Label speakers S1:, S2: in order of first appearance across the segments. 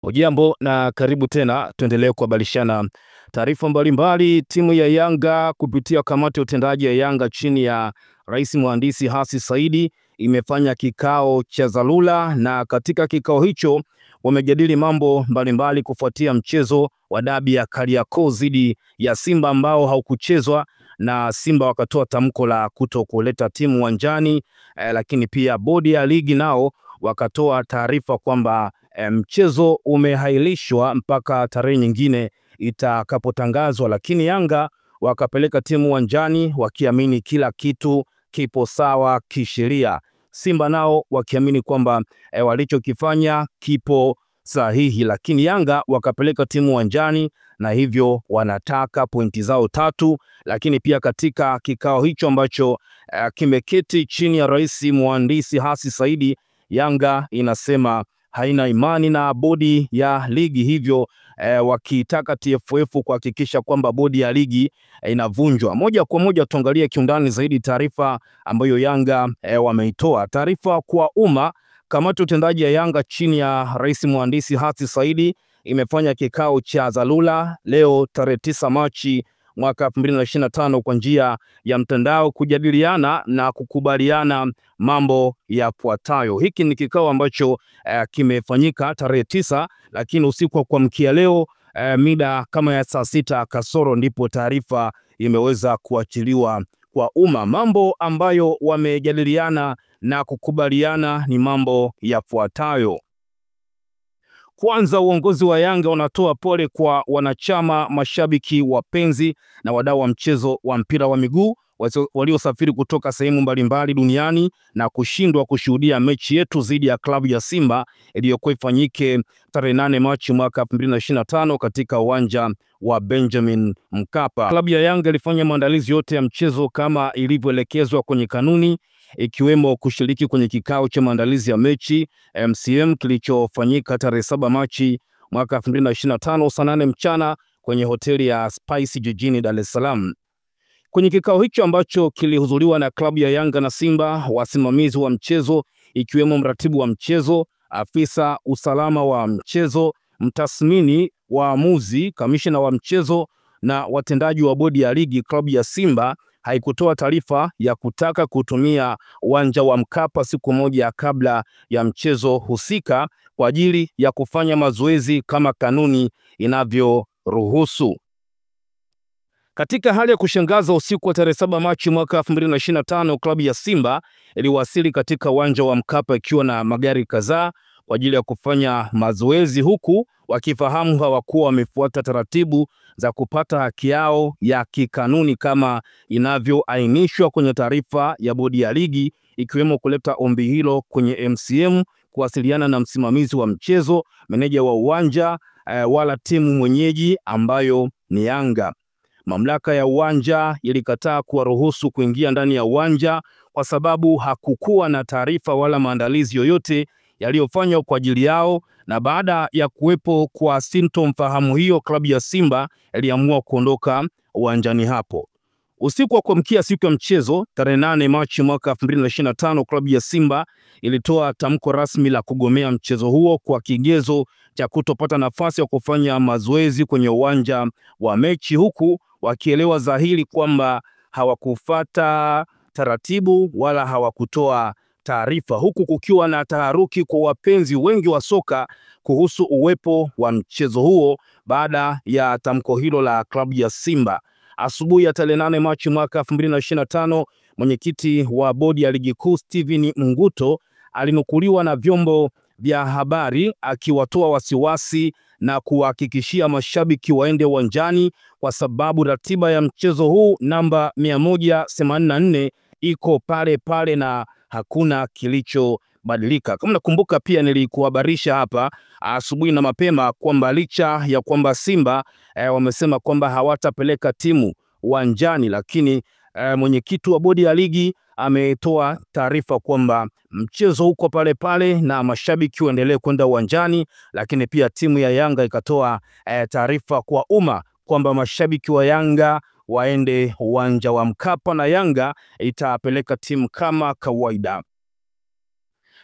S1: Hujambo na karibu tena, tuendelee kuhabarishana taarifa mbalimbali. Timu ya Yanga kupitia kamati ya utendaji ya Yanga chini ya Rais Mhandisi Hersi Said imefanya kikao cha dharura, na katika kikao hicho wamejadili mambo mbalimbali kufuatia mchezo wa dabi ya Kariakoo dhidi ya Simba ambao haukuchezwa, na Simba wakatoa tamko la kutokuleta timu uwanjani, lakini pia bodi ya ligi nao wakatoa taarifa kwamba mchezo umehailishwa mpaka tarehe nyingine itakapotangazwa, lakini Yanga wakapeleka timu uwanjani wakiamini kila kitu kipo sawa kisheria. Simba nao wakiamini kwamba walichokifanya kipo sahihi, lakini Yanga wakapeleka timu uwanjani na hivyo wanataka pointi zao 3. Lakini pia katika kikao hicho ambacho kimeketi chini ya Rais Mhandisi Hersi Said, Yanga inasema haina imani na bodi ya ligi, hivyo wakitaka TFF kuhakikisha kwamba bodi ya ligi inavunjwa. Moja kwa moja tuangalie kiundani zaidi taarifa ambayo Yanga wameitoa. Taarifa kwa umma. Kamati utendaji ya Yanga chini ya Rais Mhandisi Hersi Said imefanya kikao cha dharura leo tarehe 9 Machi mwaka 2025 kwa njia ya mtandao kujadiliana na kukubaliana mambo yafuatayo. Hiki ni kikao ambacho kimefanyika tarehe 9, lakini usiku wa kuamkia leo mida kama ya saa 6 kasoro ndipo taarifa imeweza kuachiliwa kwa umma. Mambo ambayo wamejadiliana na kukubaliana ni mambo yafuatayo. Kwanza, uongozi wa Yanga unatoa pole kwa wanachama, mashabiki, wapenzi na wadau wa mchezo wa mpira wa miguu waliosafiri kutoka sehemu mbalimbali duniani na kushindwa kushuhudia mechi yetu dhidi ya klabu ya Simba iliyokuwa ifanyike tarehe 8 Machi mwaka 2025 katika uwanja wa Benjamin Mkapa. Klabu ya Yanga ilifanya maandalizi yote ya mchezo kama ilivyoelekezwa kwenye kanuni, ikiwemo kushiriki kwenye kikao cha maandalizi ya mechi MCM kilichofanyika tarehe 7 Machi mwaka 2025 saa 8 mchana kwenye hoteli ya Spice jijini Dar es Salaam. Kwenye kikao hicho ambacho kilihudhuriwa na klabu ya Yanga na Simba, wasimamizi wa mchezo ikiwemo mratibu wa mchezo, afisa usalama wa mchezo, mtathmini, waamuzi, kamishna wa mchezo na watendaji wa bodi ya ligi, klabu ya Simba haikutoa taarifa ya kutaka kutumia uwanja wa Mkapa siku moja kabla ya mchezo husika kwa ajili ya kufanya mazoezi kama kanuni inavyoruhusu. Katika hali ya kushangaza, usiku wa tarehe 7 Machi mwaka 2025 klabu ya Simba iliwasili katika uwanja wa Mkapa ikiwa na magari kadhaa kwa ajili ya kufanya mazoezi, huku wakifahamu hawakuwa wamefuata taratibu za kupata haki yao ya kikanuni kama inavyoainishwa kwenye taarifa ya bodi ya ligi, ikiwemo kuleta ombi hilo kwenye MCM, kuwasiliana na msimamizi wa mchezo, meneja wa uwanja, wala timu mwenyeji ambayo ni Yanga. Mamlaka ya uwanja ilikataa kuwaruhusu kuingia ndani ya uwanja kwa sababu hakukuwa na taarifa wala maandalizi yoyote yaliyofanywa kwa ajili yao, na baada ya kuwepo kwa sintofahamu hiyo, klabu ya Simba iliamua kuondoka uwanjani hapo. Usiku wa kuamkia siku ya mchezo tarehe 8 Machi mwaka 2025, klabu ya Simba ilitoa tamko rasmi la kugomea mchezo huo kwa kigezo cha kutopata nafasi ya kufanya mazoezi kwenye uwanja wa mechi, huku wakielewa dhahiri kwamba hawakufuata taratibu wala hawakutoa taarifa, huku kukiwa na taharuki kwa wapenzi wengi wa soka kuhusu uwepo wa mchezo huo baada ya tamko hilo la klabu ya Simba. Asubuhi ya tarehe 8 Machi mwaka 2025, mwenyekiti wa bodi ya ligi kuu Steven Mguto alinukuliwa na vyombo vya habari akiwatoa wasiwasi na kuhakikishia mashabiki waende uwanjani kwa sababu ratiba ya mchezo huu namba 184 iko pale pale na hakuna kilichobadilika. Kama nakumbuka, pia nilikuhabarisha hapa asubuhi na mapema kwamba licha ya kwamba Simba wamesema kwamba hawatapeleka timu uwanjani, lakini mwenyekiti wa bodi ya ligi ametoa taarifa kwamba mchezo uko pale pale na mashabiki waendelee kwenda uwanjani, lakini pia timu ya Yanga ikatoa taarifa kwa umma kwamba mashabiki wa Yanga waende uwanja wa Mkapa na Yanga itapeleka timu kama kawaida.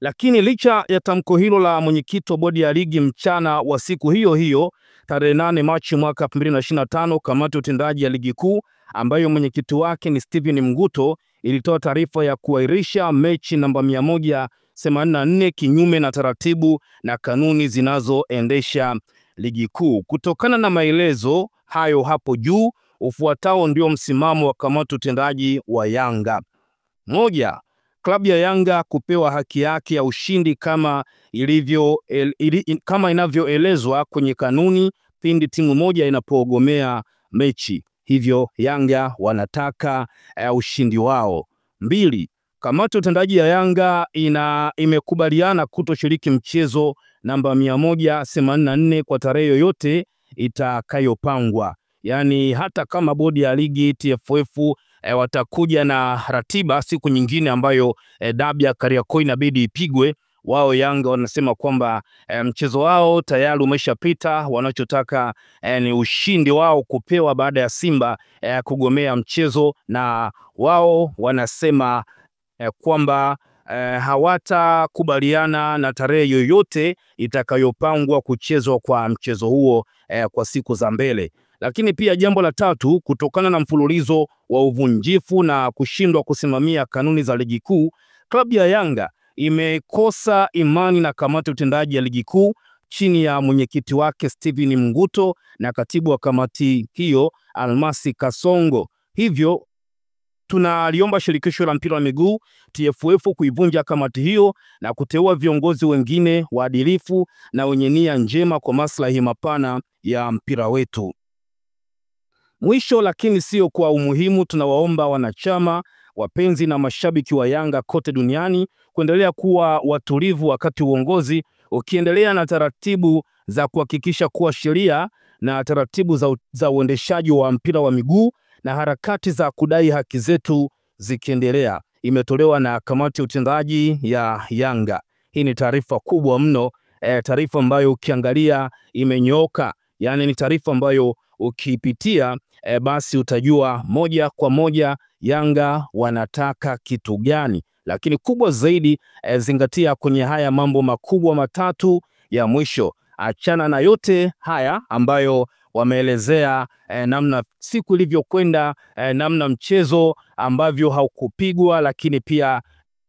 S1: Lakini licha ya tamko hilo la mwenyekiti wa bodi ya ligi, mchana wa siku hiyo hiyo tarehe 8 Machi mwaka 2025, kamati ya utendaji ya ligi kuu ambayo mwenyekiti wake ni Steven Mguto ilitoa taarifa ya kuahirisha mechi namba 184 kinyume na taratibu na kanuni zinazoendesha ligi kuu. Kutokana na maelezo hayo hapo juu, ufuatao ndio msimamo wa kamati utendaji wa Yanga. Moja, klabu ya Yanga kupewa haki yake ya ushindi kama inavyoelezwa kwenye kanuni pindi timu moja inapoogomea mechi. Hivyo Yanga wanataka ushindi wao. Mbili, kamati ya utendaji ya Yanga imekubaliana kutoshiriki mchezo namba 184 kwa tarehe yoyote itakayopangwa. Yaani hata kama bodi ya ligi TFF watakuja na ratiba siku nyingine ambayo dabi ya Kariakoo inabidi ipigwe, wao Yanga wanasema kwamba mchezo wao tayari umeshapita. Wanachotaka ni ushindi wao kupewa baada ya Simba kugomea mchezo, na wao wanasema kwamba hawatakubaliana na tarehe yoyote itakayopangwa kuchezwa kwa mchezo huo kwa siku za mbele. Lakini pia jambo la tatu, kutokana na mfululizo wa uvunjifu na kushindwa kusimamia kanuni za ligi kuu, klabu ya Yanga imekosa imani na kamati ya utendaji ya ligi kuu chini ya mwenyekiti wake Steven Mguto na katibu wa kamati hiyo Almasi Kasongo. Hivyo tunaliomba shirikisho la mpira wa miguu TFF kuivunja kamati hiyo na kuteua viongozi wengine waadilifu na wenye nia njema kwa maslahi mapana ya mpira wetu. Mwisho lakini sio kwa umuhimu, tunawaomba wanachama, wapenzi na mashabiki wa Yanga kote duniani kuendelea kuwa watulivu wakati uongozi ukiendelea na taratibu za kuhakikisha kuwa sheria na taratibu za uendeshaji wa mpira wa miguu na harakati za kudai haki zetu zikiendelea. Imetolewa na kamati ya utendaji ya Yanga. Hii ni taarifa kubwa mno, taarifa ambayo ukiangalia imenyooka. Yani ni taarifa ambayo ukipitia basi utajua moja kwa moja Yanga wanataka kitu gani. Lakini kubwa zaidi, zingatia kwenye haya mambo makubwa matatu ya mwisho. Achana na yote haya ambayo wameelezea namna siku ilivyokwenda, namna mchezo ambavyo haukupigwa, lakini pia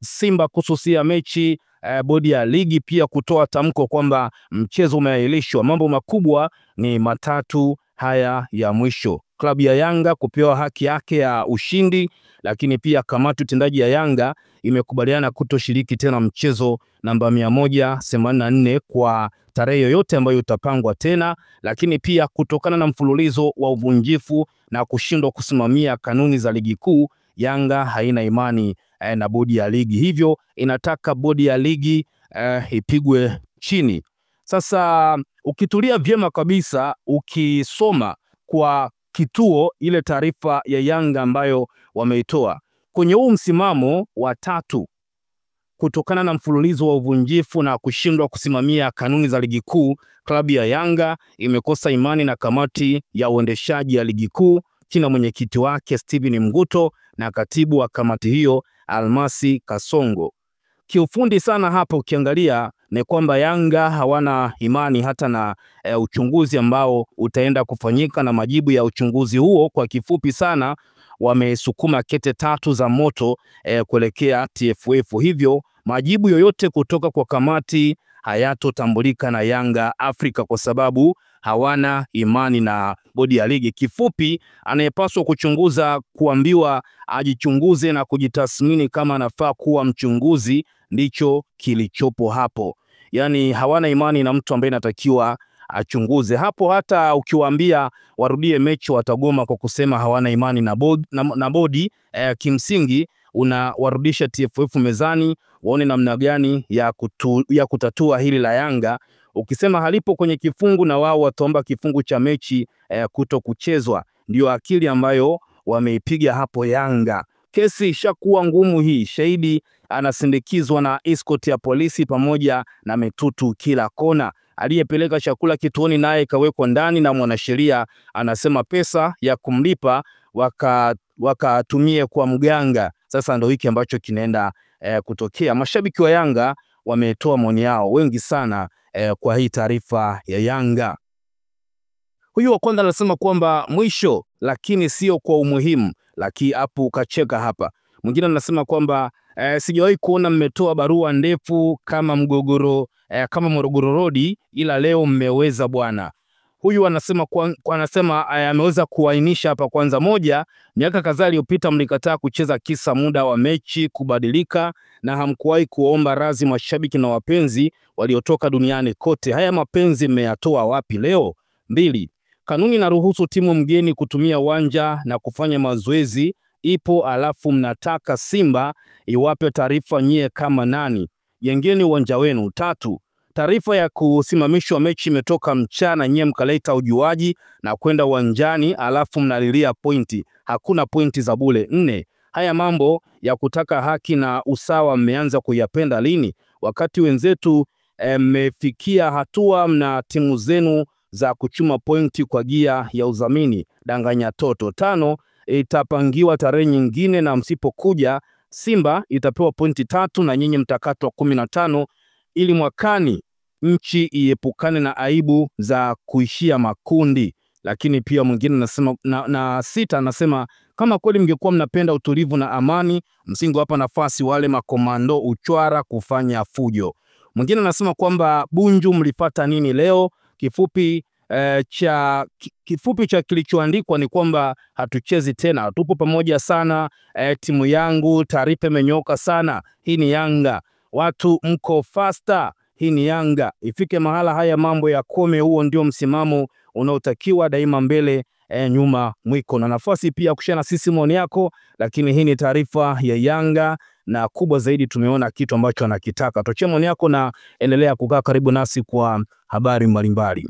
S1: Simba kususia mechi, bodi ya ligi pia kutoa tamko kwamba mchezo umeahirishwa. Mambo makubwa ni matatu haya ya mwisho: klabu ya Yanga kupewa haki yake ya ushindi, lakini pia kamati utendaji ya Yanga imekubaliana kutoshiriki tena mchezo namba 184 kwa tarehe yoyote ambayo utapangwa tena, lakini pia kutokana na mfululizo wa uvunjifu na kushindwa kusimamia kanuni za ligi kuu, Yanga haina imani na bodi ya ligi, hivyo inataka bodi ya ligi ipigwe chini. Sasa ukitulia vyema kabisa, ukisoma kwa kituo ile taarifa ya Yanga ambayo wameitoa kwenye huu msimamo wa tatu, kutokana na mfululizo wa uvunjifu na kushindwa kusimamia kanuni za ligi kuu, klabu ya Yanga imekosa imani na kamati ya uendeshaji ya ligi kuu chini ya mwenyekiti wake Steven Mguto na katibu wa kamati hiyo Almasi Kasongo. Kiufundi sana hapa ukiangalia ni kwamba Yanga hawana imani hata na uchunguzi ambao utaenda kufanyika, na majibu ya uchunguzi huo kwa kifupi sana wamesukuma kete tatu za moto kuelekea TFF. Hivyo majibu yoyote kutoka kwa kamati hayatotambulika na Yanga Afrika kwa sababu hawana imani na bodi ya ligi. Kifupi, anayepaswa kuchunguza kuambiwa ajichunguze na kujitathmini kama anafaa kuwa mchunguzi, ndicho kilichopo hapo. Yani hawana imani na mtu ambaye anatakiwa achunguze hapo. Hata ukiwaambia warudie mechi watagoma kwa kusema hawana imani na bodi. Kimsingi unawarudisha TFF mezani waone namna gani ya kutatua hili la Yanga. Ukisema halipo kwenye kifungu na wao wataomba kifungu cha mechi kuto kuchezwa. Ndio akili ambayo wameipiga hapo Yanga. Kesi ishakuwa ngumu hii. Shahidi anasindikizwa na escort ya polisi pamoja na mitutu kila kona. Aliyepeleka chakula kituoni naye kawekwa ndani, na mwanasheria anasema pesa ya kumlipa wakatumie kwa mganga. Sasa ndio hiki ambacho kinaenda kutokea. Mashabiki wa Yanga wametoa maoni yao wengi sana kwa hii taarifa ya Yanga. Huyu wa kwanza anasema kwamba mwisho lakini sio kwa umuhimu, lakini hapo kacheka hapa. Mwingine anasema kwamba sijawahi kuona mmetoa barua ndefu kama Morogoro Road, ila leo mmeweza bwana. Huyu anasema ameweza kuainisha hapa. Kwanza, moja, miaka kadhaa iliyopita mlikataa kucheza kisa muda wa mechi kubadilika, na hamkuwahi kuomba radhi mashabiki na wapenzi waliotoka duniani kote. Haya mapenzi mmeyatoa wapi leo? Mbili, kanuni inaruhusu timu mgeni kutumia uwanja na kufanya mazoezi ipo, alafu mnataka Simba iwape taarifa nyie kama nani? Jengeni uwanja wenu. Tatu, taarifa ya kusimamishwa mechi imetoka mchana, nyie mkaleta ujuaji na kwenda uwanjani, alafu mnalilia pointi. Hakuna pointi za bure. Nne, haya mambo ya kutaka haki na usawa mmeanza kuyapenda lini, wakati wenzetu mmefikia hatua mna timu zenu za kuchuma pointi kwa gia ya udhamini? Danganya toto. Tano, itapangiwa tarehe nyingine na msipokuja Simba itapewa pointi 3 na nyinyi mtakatwa 15 ili mwakani nchi iepukane na aibu za kuishia makundi. Lakini pia mwingine anasema na sita anasema kama kweli mngekuwa mnapenda utulivu na amani, msingewapa nafasi wale makomando uchwara kufanya fujo. Mwingine anasema kwamba Bunju mlipata nini leo? Kifupi cha kilichoandikwa ni kwamba hatuchezi tena, tupo pamoja sana, timu yangu, taarifa imenyoka sana, hii ni Yanga, watu mko faster, hii ni Yanga, ifike mahala haya mambo ya kome. Huo ndio msimamo unaotakiwa daima, mbele nyuma mwiko. Na nafasi pia kushana sisi maoni yako, lakini hii ni taarifa ya Yanga na kubwa zaidi tumeona kitu ambacho anakitaka. Tochea maoni yako na endelea kukaa karibu nasi kwa habari mbalimbali.